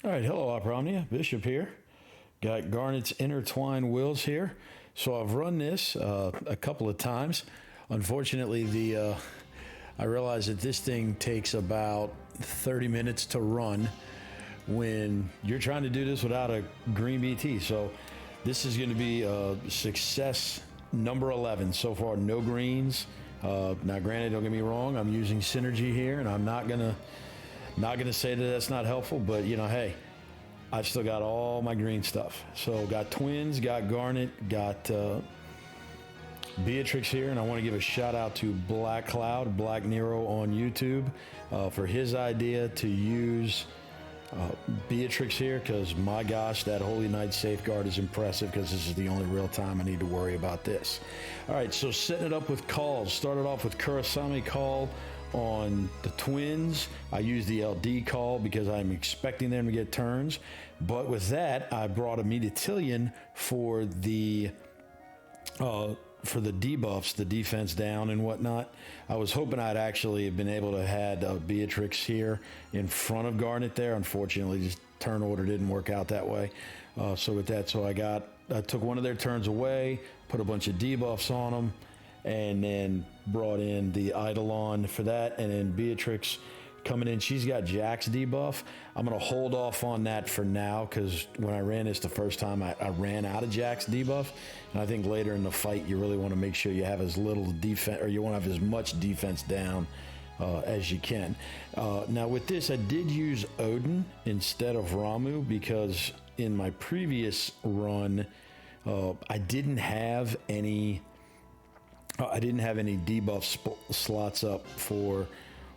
All right, hello Opera Omnia, Bishop here. Got Garnet's intertwined wheels here. So I've run this a couple of times. Unfortunately, I realize that this thing takes about 30 minutes to run when you're trying to do this without a green BT. So this is going to be success number 11. So far, no greens. Now, granted, don't get me wrong, I'm using Synergy here, and I'm not gonna say that that's not helpful, but you know, hey, I've still got all my green stuff. So got Twins, got Garnet, got Beatrix here, and I want to give a shout out to Black Cloud, Black Nero on YouTube for his idea to use Beatrix here, because my gosh, that Holy Night safeguard is impressive, because this is the only real time I need to worry about this. All right, so setting it up with calls. Started off with Kurosami call on the Twins. I used the LD call because I'm expecting them to get turns, but with that, I brought a Megatillion for the debuffs, the defense down and whatnot. I was hoping I'd actually have been able to had Beatrix here in front of Garnet there. Unfortunately, just turn order didn't work out that way. So with that, I took one of their turns away, put a bunch of debuffs on them, and then brought in the Eidolon for that, and then Beatrix coming in. She's got Jack's debuff. I'm going to hold off on that for now, because when I ran this the first time, I ran out of Jack's debuff, and I think later in the fight you really want to make sure you have as little defense, or you want to have as much defense down as you can. Now with this, I did use Odin instead of Ramu, because in my previous run I didn't have any debuff slots up for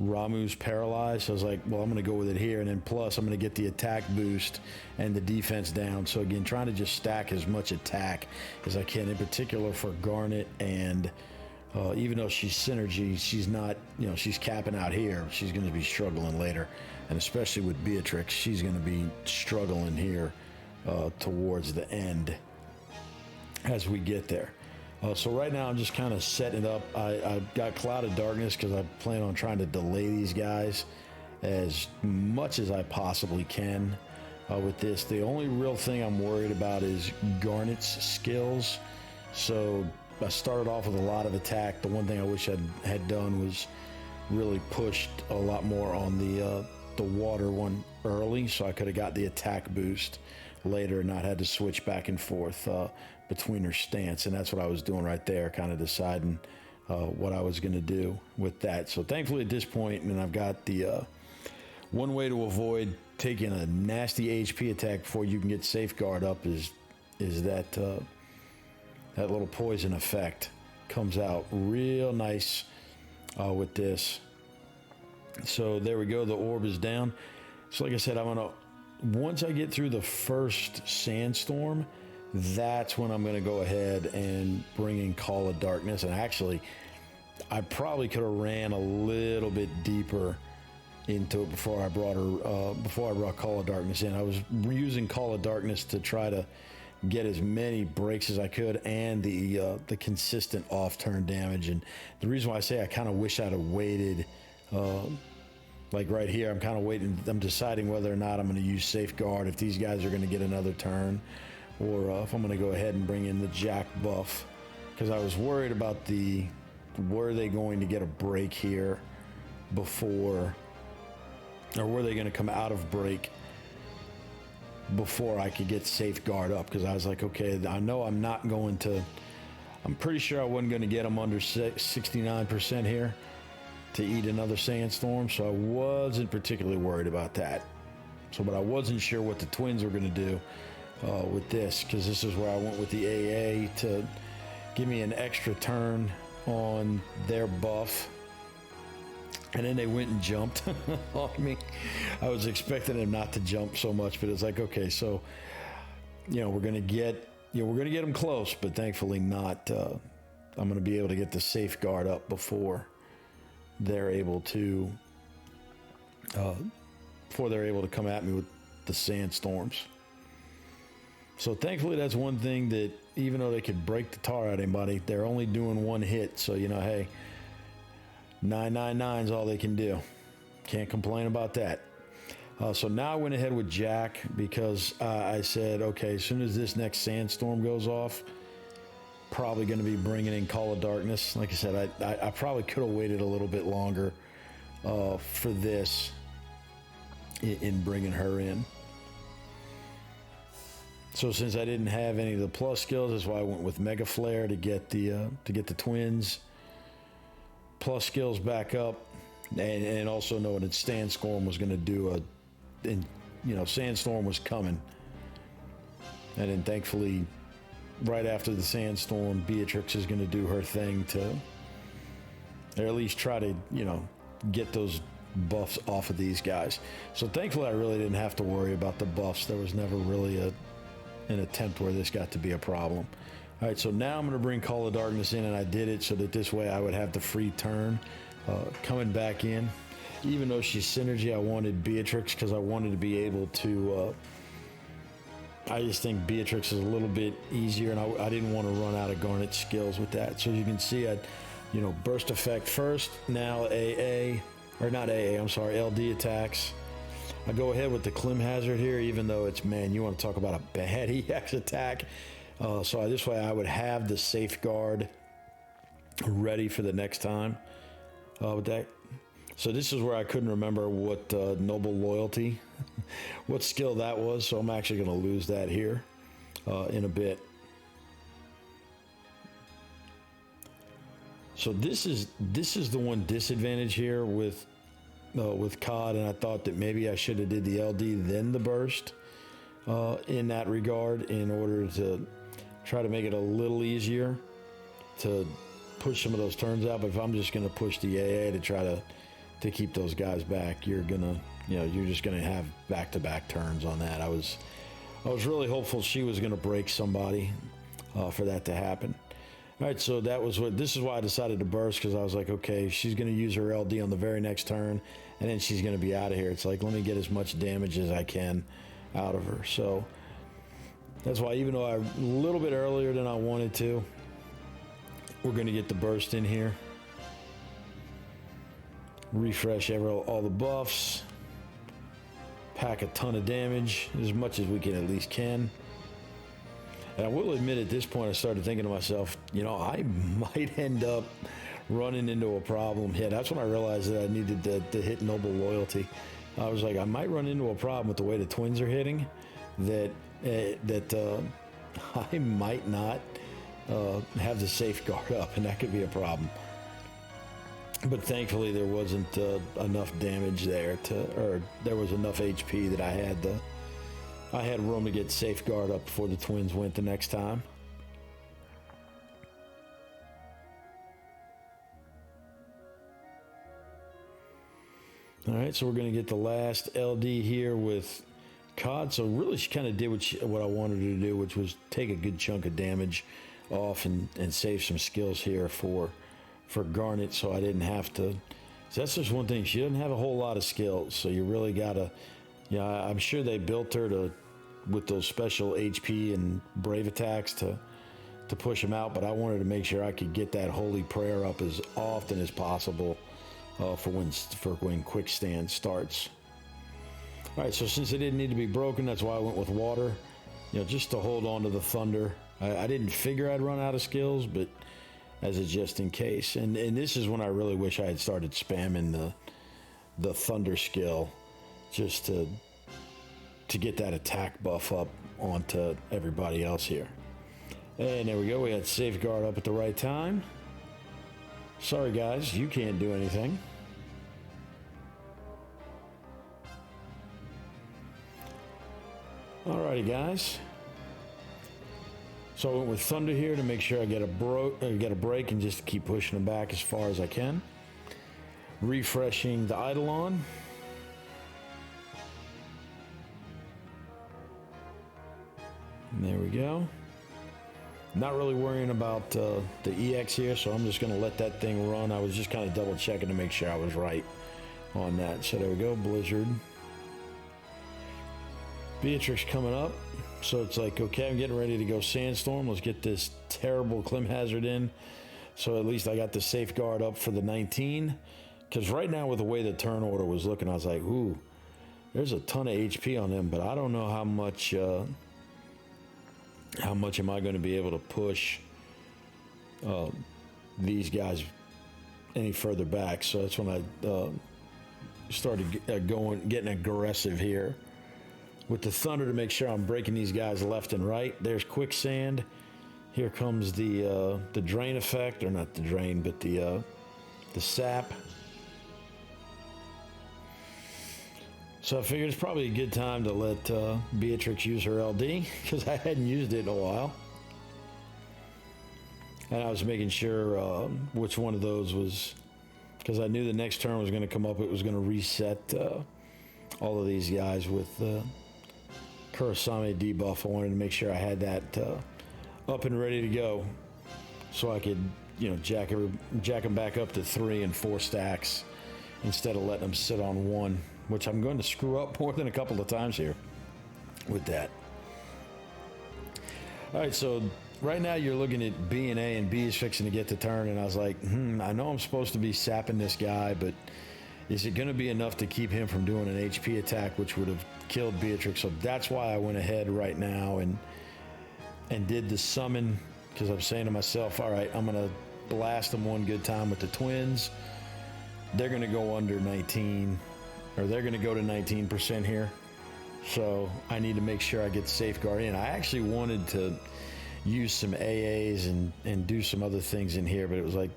Ramu's paralyzed, so I was like, well, I'm going to go with it here, and then plus I'm going to get the attack boost and the defense down. So again, trying to just stack as much attack as I can, in particular for Garnet, and even though she's Synergy, she's not, you know, she's capping out here. She's going to be struggling later, and especially with Beatrix, she's going to be struggling here towards the end as we get there. So right now I'm just kind of setting it up. I got Cloud of Darkness because I plan on trying to delay these guys as much as I possibly can with this. The only real thing I'm worried about is Garnet's skills. So I started off with a lot of attack. The one thing I wish I had done was really pushed a lot more on the water one early, so I could have got the attack boost later and not had to switch back and forth between her stance. And that's what I was doing right there, kind of deciding what I was going to do with that. So thankfully at this point, and I've got the one way to avoid taking a nasty HP attack before you can get safeguard up is that that little poison effect comes out real nice with this. So there we go, the orb is down. So like I said, once I get through the first sandstorm, that's when I'm going to go ahead and bring in Call of Darkness. And actually, I probably could have ran a little bit deeper into it before I brought Call of Darkness in. I was using Call of Darkness to try to get as many breaks as I could, and the consistent off-turn damage. And the reason why I say I kind of wish I'd have waited, like right here, I'm kind of waiting. I'm deciding whether or not I'm going to use Safeguard, if these guys are going to get another turn, or if I'm going to go ahead and bring in the Jack buff, because I was worried about were they going to get a break here before, or were they going to come out of break before I could get Safeguard up, because I was like, okay, I know I'm not going to, I'm pretty sure I wasn't going to get them under 69% here to eat another sandstorm, so I wasn't particularly worried about that. So, but I wasn't sure what the Twins were going to do with this, because this is where I went with the AA to give me an extra turn on their buff, and then they went and jumped on me. I was expecting them not to jump so much, but it's like, okay, so you know, we're gonna get them close, but thankfully not. I'm gonna be able to get the Safeguard up before they're able to come at me with the sandstorms. So thankfully, that's one thing that, even though they could break the tar out of anybody, they're only doing one hit. So, you know, hey, 999 is all they can do. Can't complain about that. So now I went ahead with Jack because I said, okay, as soon as this next sandstorm goes off, probably going to be bringing in Call of Darkness. Like I said, I probably could have waited a little bit longer for this in bringing her in. So since I didn't have any of the plus skills, that's why I went with Mega Flare to get the twins plus skills back up, and also knowing that Sandstorm was going to do Sandstorm was coming, and then thankfully, right after the Sandstorm, Beatrix is going to do her thing to, or at least try to get those buffs off of these guys. So thankfully, I really didn't have to worry about the buffs. There was never really an attempt where this got to be a problem. All right, so now I'm going to bring Call of Darkness in, and I did it so that this way I would have the free turn coming back in. Even though she's synergy, I wanted Beatrix because I wanted to be able to. I just think Beatrix is a little bit easier, and I didn't want to run out of Garnet skills with that. So as you can see, I, burst effect first. Now LD attacks. I go ahead with the Clim Hazard here, even though it's, man, you want to talk about a bad EX attack. So this way I would have the safeguard ready for the next time with that. So this is where I couldn't remember what Noble Loyalty, what skill that was. So I'm actually going to lose that here in a bit. So this is the one disadvantage here with COD, and I thought that maybe I should have did the LD then the burst in that regard, in order to try to make it a little easier to push some of those turns out. But if I'm just going to push the AA to try to keep those guys back, you're just gonna have back-to-back turns on that. I was really hopeful she was gonna break somebody for that to happen. All right, so this is why I decided to burst, because I was like, okay, she's gonna use her LD on the very next turn, and then she's gonna be out of here. It's like, let me get as much damage as I can out of her. So that's why, even though I'm a little bit earlier than I wanted to, we're gonna get the burst in here. Refresh all the buffs, pack a ton of damage, as much as we can. And I will admit, at this point, I started thinking to myself, I might end up running into a problem here. That's when I realized that I needed to hit Noble Loyalty. I was like, I might run into a problem with the way the twins are hitting, that I might not have the safeguard up, and that could be a problem. But thankfully, there wasn't enough damage there or there was enough HP that I had room to get safeguard up before the twins went the next time. All right, so we're going to get the last LD here with COD. So really, she kind of did what I wanted her to do, which was take a good chunk of damage off and save some skills here for Garnet, so I didn't have to. So that's just one thing. She doesn't have a whole lot of skills, so you really gotta. I'm sure they built her with those special HP and brave attacks to push them out, but I wanted to make sure I could get that holy prayer up as often as possible for when quick stand starts. All right, so since it didn't need to be broken, that's why I went with water, just to hold on to the thunder. I didn't figure I'd run out of skills, but as a just in case. And this is when I really wish I had started spamming the thunder skill, just to get that attack buff up onto everybody else here. And there we go. We had safeguard up at the right time. Sorry guys, you can't do anything. Alrighty guys. So I went with Thunder here to make sure I get a break and just keep pushing them back as far as I can. Refreshing the Eidolon. And there we go. Not really worrying about the EX here, so I'm just going to let that thing run. I was just kind of double checking to make sure I was right on that. So there we go, Blizzard. Beatrix coming up. So it's like, okay, I'm getting ready to go Sandstorm. Let's get this terrible Clim Hazard in. So at least I got the safeguard up for the 19. Because right now, with the way the turn order was looking, I was like, ooh. There's a ton of HP on them, but I don't know how much am I going to be able to push these guys any further back. So that's when I started getting aggressive here with the Thunder to make sure I'm breaking these guys left and right. There's quicksand. Here comes the drain effect, or not the drain, but the sap. So I figured it's probably a good time to let Beatrix use her LD, because I hadn't used it in a while. And I was making sure which one of those was, because I knew the next turn was going to come up, it was going to reset all of these guys with Kurasame debuff. I wanted to make sure I had that up and ready to go, so I could, jack them back up to 3 and 4 stacks instead of letting them sit on 1, which I'm going to screw up more than a couple of times here with that. All right, so right now you're looking at B and A, and B is fixing to get the turn, and I was like, I know I'm supposed to be sapping this guy, but is it going to be enough to keep him from doing an HP attack, which would have killed Beatrix? So that's why I went ahead right now and did the summon, because I'm saying to myself, all right, I'm going to blast them one good time with the twins. They're going to go under 19, or they're going to go to 19% here. So I need to make sure I get safeguard in. I actually wanted to use some AAs and do some other things in here, but it was like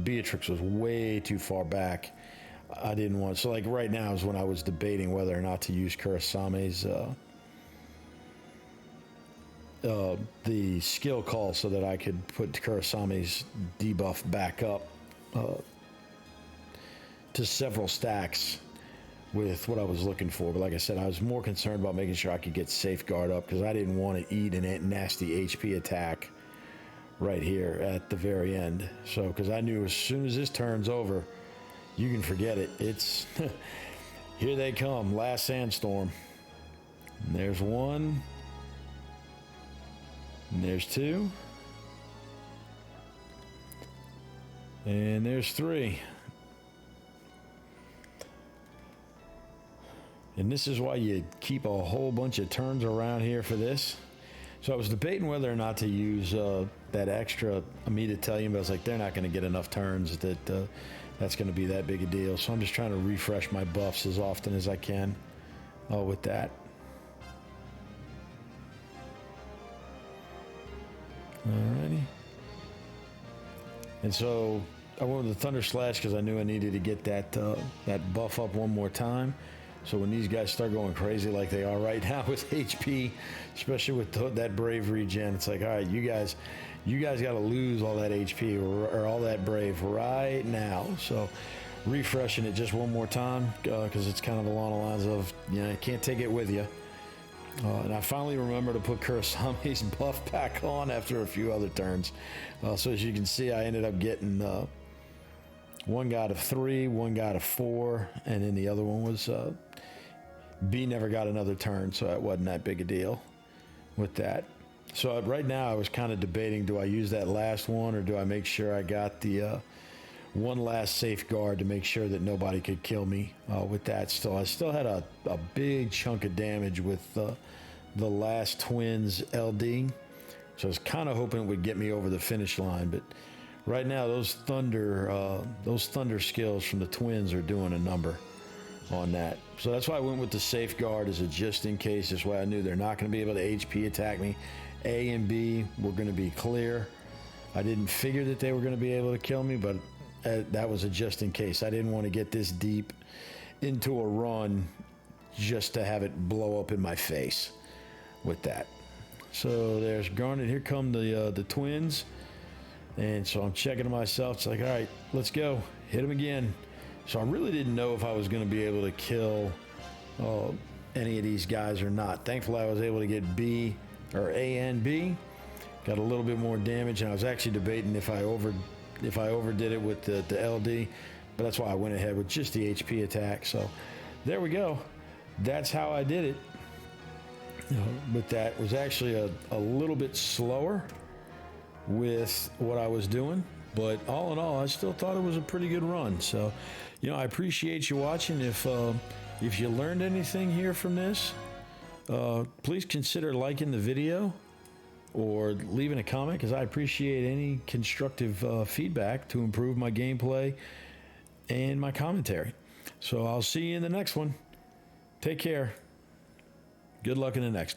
Beatrix was way too far back. I didn't want, so like right now is when I was debating whether or not to use Kurasame's the skill call so that I could put Kurasame's debuff back up to several stacks with what I was looking for. But like I said, I was more concerned about making sure I could get safeguard up, because I didn't want to eat a nasty HP attack right here at the very end. So, because I knew as soon as this turns over, you can forget it. It's here they come, last sandstorm. And there's 1. And there's 2. And there's 3. And this is why you keep a whole bunch of turns around here for this. So I was debating whether or not to use that extra Amida-Tellurium, but I was like, they're not going to get enough turns that that's going to be that big a deal. So I'm just trying to refresh my buffs as often as I can with that. Alrighty. And so I went with the Thunder Slash because I knew I needed to get that buff up one more time. So when these guys start going crazy like they are right now with HP, especially with that Brave regen, it's like, all right, you guys got to lose all that HP or all that Brave right now. So refreshing it just one more time because it's kind of along the lines of, you can't take it with you. And I finally remember to put Kurasame's buff back on after a few other turns. So as you can see, I ended up getting one guy to 3, one guy to 4, and then the other one was B never got another turn, so it wasn't that big a deal with that. So right now I was kind of debating, do I use that last one or do I make sure I got the one last safeguard to make sure that nobody could kill me with that. Still, I still had a big chunk of damage with the last twins LD, so I was kind of hoping it would get me over the finish line. But right now, those thunder skills from the twins are doing a number on that. So that's why I went with the safeguard as a just in case. This way I knew they're not going to be able to HP attack me. A and B were going to be clear. I didn't figure that they were going to be able to kill me, but that was a just in case. I didn't want to get this deep into a run just to have it blow up in my face with that. So there's Garnet. Here come the twins. And so I'm checking to myself. It's like, all right, let's go. Hit him again. So I really didn't know if I was going to be able to kill any of these guys or not. Thankfully, I was able to get B or A and B. Got a little bit more damage, and I was actually debating if I overdid it with the LD, but that's why I went ahead with just the HP attack. So there we go. That's how I did it. But that was actually a little bit slower with what I was doing, but all in all, I still thought it was a pretty good run. So, I appreciate you watching. If If you learned anything here from this, please consider liking the video or leaving a comment, because I appreciate any constructive feedback to improve my gameplay and my commentary. So I'll see you in the next one. Take care. Good luck in the next.